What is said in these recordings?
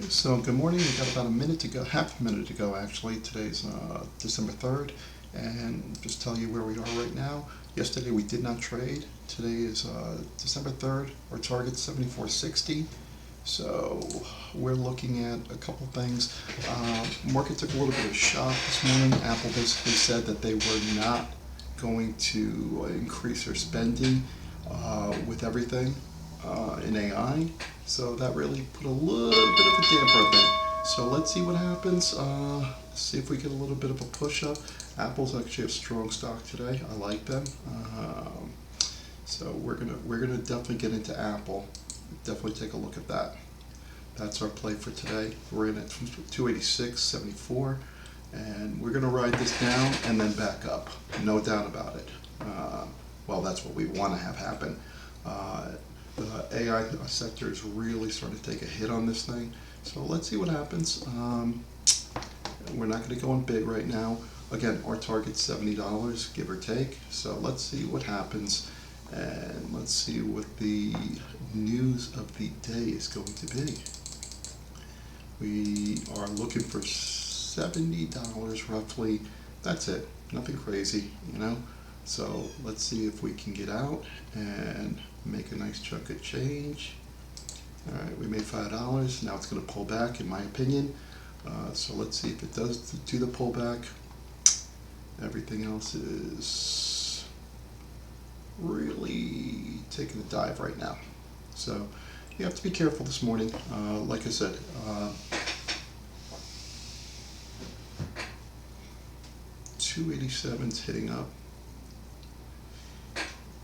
So good morning. We got about a minute to go, half a minute to go actually. Today's December 3rd, and just tell you where we are right now. Yesterday we did not trade. Today is December 3rd. Our target's 74.60. So we're looking at a couple things. Market took a little bit of a shock this morning. Apple basically said that they were not going to increase their spending with everything in AI. So that really put a little bit of a damper on it. So let's see what happens. See if we get a little bit of a push up. Apple's actually a strong stock today. I like them. So we're gonna definitely get into Apple. Definitely take a look at that. That's our play for today. We're in at 286.74, and we're gonna ride this down and then back up. No doubt about it. Well, that's what we want to have happen. The AI sector is really starting to take a hit on this thing. So let's see what happens. We're not going to go in big right now. Again, our target's $70, give or take. So let's see what happens, and let's see what the news of the day is going to be. We are looking for $70 roughly. That's it. Nothing crazy, you know. So let's see if we can get out and make a nice chunk of change. All right, we made $5. Now it's going to pull back, in my opinion. So let's see if it does do the pullback. Everything else is really taking a dive right now. So you have to be careful this morning. Like I said, 287's hitting up.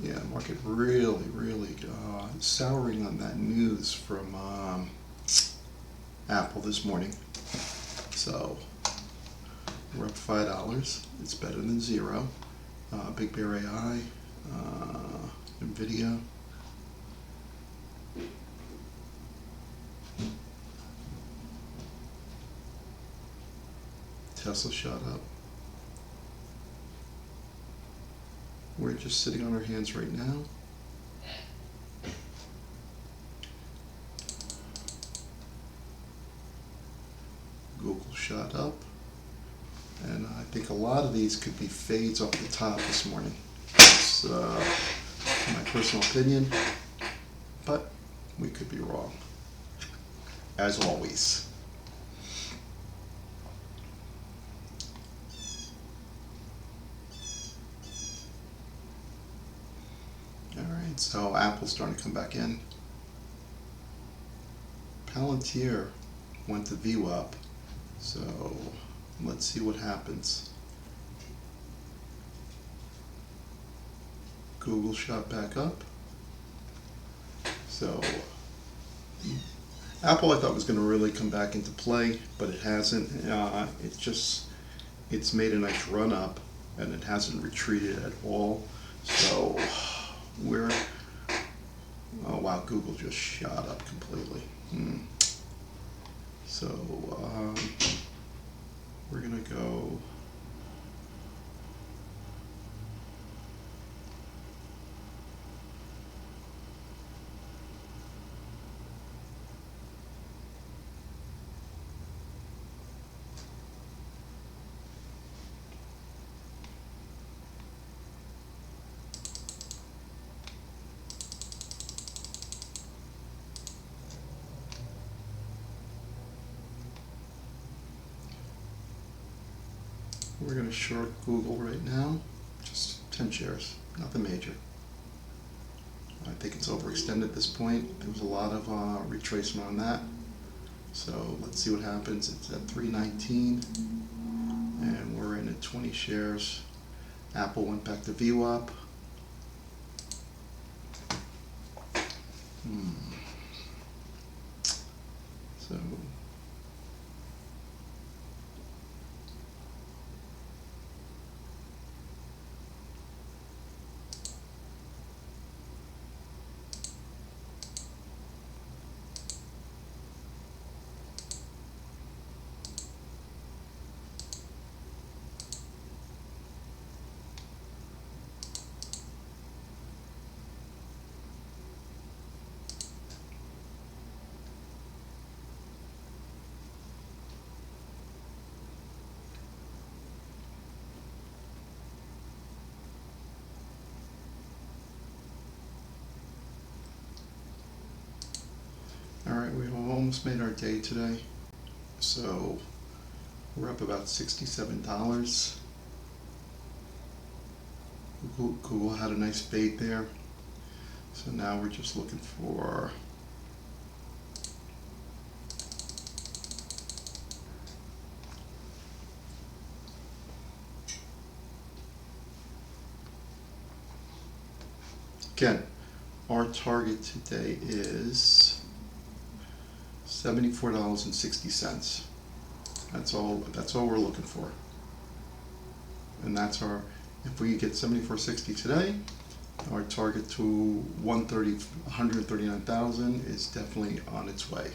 Yeah, market really souring on that news from Apple this morning. So we're up $5. It's better than zero. Big Bear AI, Nvidia. Tesla shot up. We're just sitting on our hands right now. Google shot up. And I think a lot of these could be fades off the top this morning. That's my personal opinion, but we could be wrong, as always. Alright, so Apple's starting to come back in. Palantir went to VWAP, so let's see what happens. Google shot back up. So Apple I thought was going to really come back into play, but it hasn't. It's made a nice run up, and it hasn't retreated at all. So oh wow, Google just shot up completely. So we're gonna go. We're going to short Google right now, just 10 shares, nothing major. I think it's overextended at this point. There was a lot of retracement on that. So let's see what happens. It's at 319, and we're in at 20 shares. Apple went back to VWAP. So Alright, we almost made our day today. So we're up about $67. Google had a nice fade there. So now we're just looking for again, our target today is $74.60. That's all we're looking for. And that's our, if we get 74.60 today, our target to 139,000 is definitely on its way.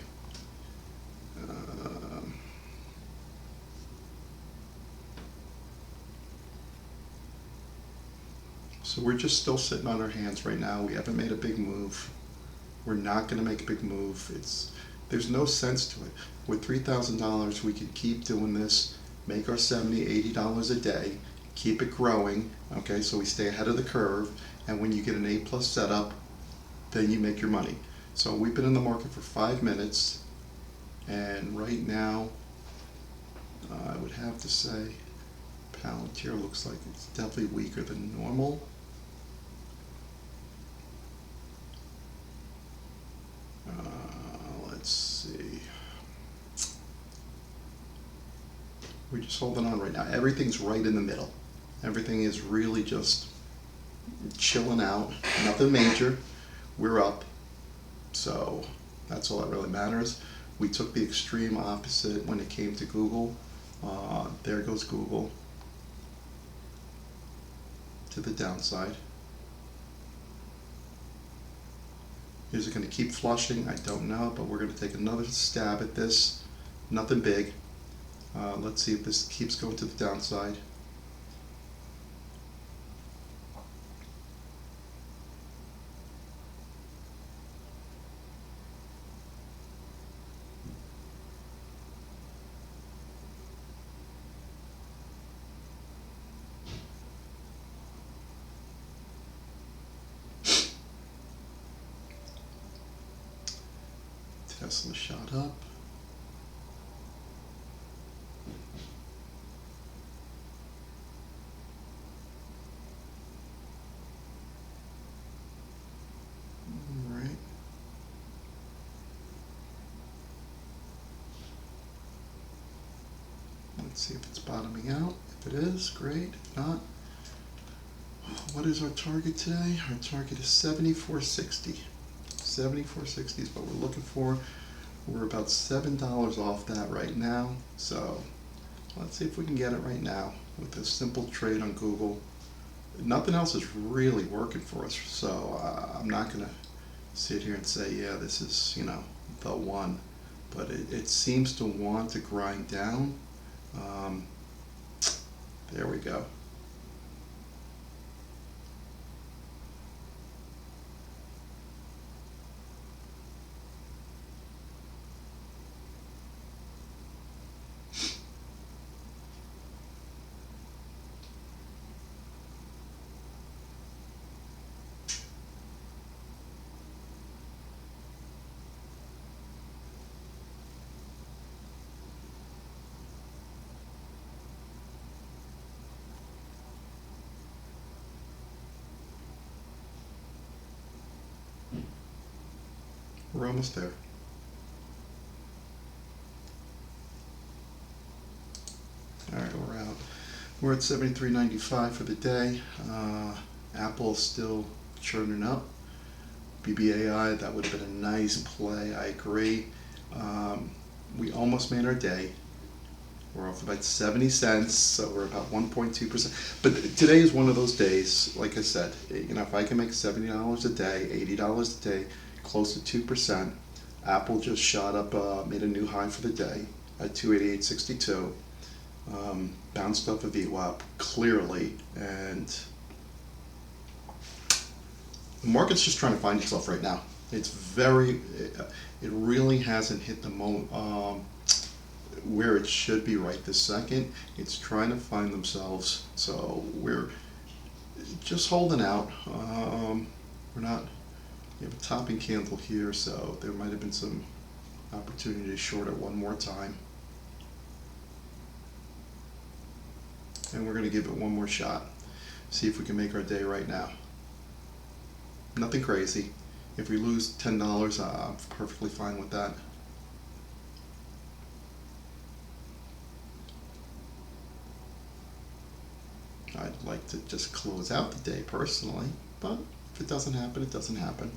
So we're just still sitting on our hands right now. We haven't made a big move. We're not going to make a big move. There's no sense to it. With $3,000, we can keep doing this, make our $70, $80 a day, keep it growing, okay, so we stay ahead of the curve, and when you get an A+ setup, then you make your money. So we've been in the market for 5 minutes, and right now, I would have to say, Palantir looks like it's definitely weaker than normal. Let's see. We're just holding on right now. Everything's right in the middle. Everything is really just chilling out. Nothing major. We're up. So that's all that really matters. We took the extreme opposite when it came to Google. There goes Google to the downside. Is it going to keep flushing? I don't know, but we're going to take another stab at this. Nothing big. Let's see if this keeps going to the downside. Tesla shot up. All right. Let's see if it's bottoming out. If it is, great. If not, what is our target today? Our target is 74.60. 74.60 is what we're looking for. We're about $7 off that right now. So let's see if we can get it right now with a simple trade on Google. Nothing else is really working for us. So I'm not going to sit here and say, yeah, this is, the one. But it seems to want to grind down. There we go. We're almost there. All right, we're out. We're at 73.95 for the day. Apple's still churning up. BBAI, that would have been a nice play. I agree. We almost made our day. We're off about 70 cents, so we're about 1.2%. But today is one of those days, like I said, if I can make $70 a day, $80 a day, close to 2%. Apple just shot up, made a new high for the day at 288.62. Bounced off a VWAP clearly, and the market's just trying to find itself right now. It really hasn't hit the moment where it should be right this second. It's trying to find themselves, so we're just holding out. We're not. We have a topping candle here, so there might have been some opportunity to short it one more time. And we're going to give it one more shot. See if we can make our day right now. Nothing crazy. If we lose $10, I'm perfectly fine with that. I'd like to just close out the day personally, but if it doesn't happen, it doesn't happen.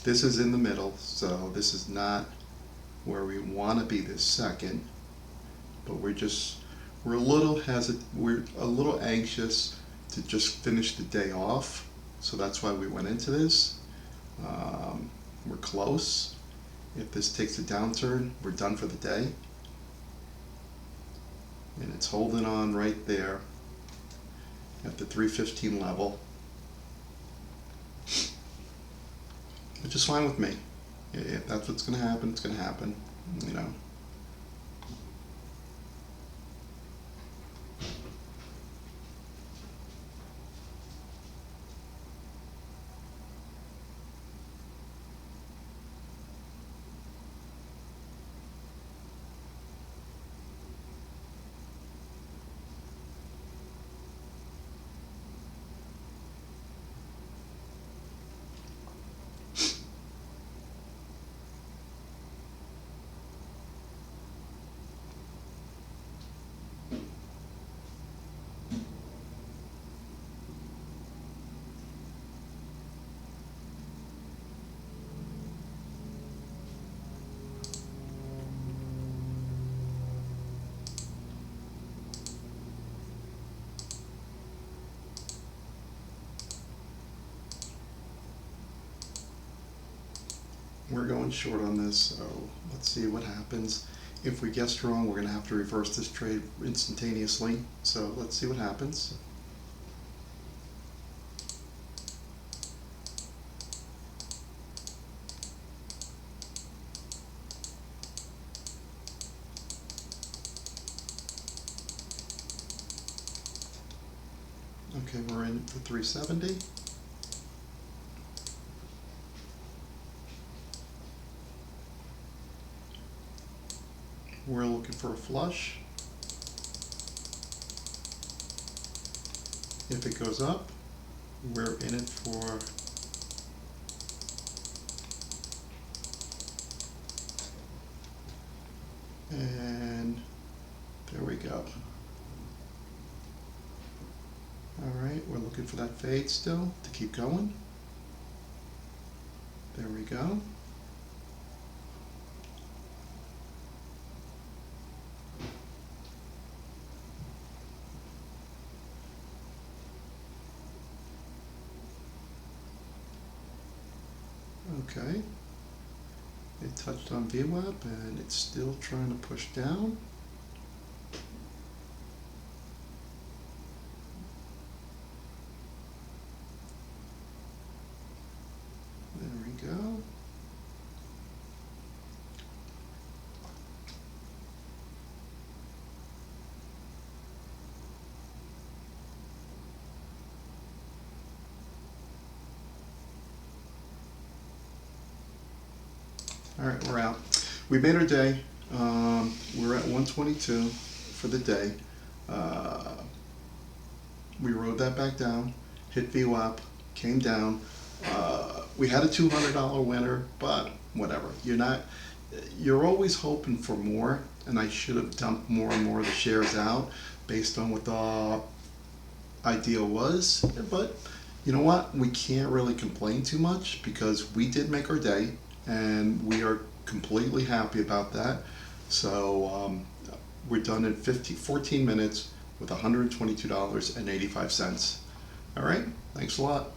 This is in the middle, so this is not where we want to be this second, but we're a little anxious to just finish the day off, so that's why we went into this. We're close. If this takes a downturn, we're done for the day. And it's holding on right there at the 315 level, which is fine with me. If that's what's going to happen, it's going to happen, you know. We're going short on this, so let's see what happens. If we guessed wrong, we're going to have to reverse this trade instantaneously, so let's see what happens. Okay, we're in for 370. We're looking for a flush. If it goes up, we're in it for and there we go. Alright, we're looking for that fade still to keep going. There we go. Okay, it touched on VWAP and it's still trying to push down. There we go. All right, we're out. We made our day. We're at 122 for the day. We rode that back down, hit VWAP, came down. We had a $200 winner, but whatever. You're always hoping for more, and I should have dumped more and more of the shares out based on what the idea was. But you know what? We can't really complain too much because we did make our day, and we are completely happy about that. So we're done in 14 minutes with $122.85. All right, thanks a lot.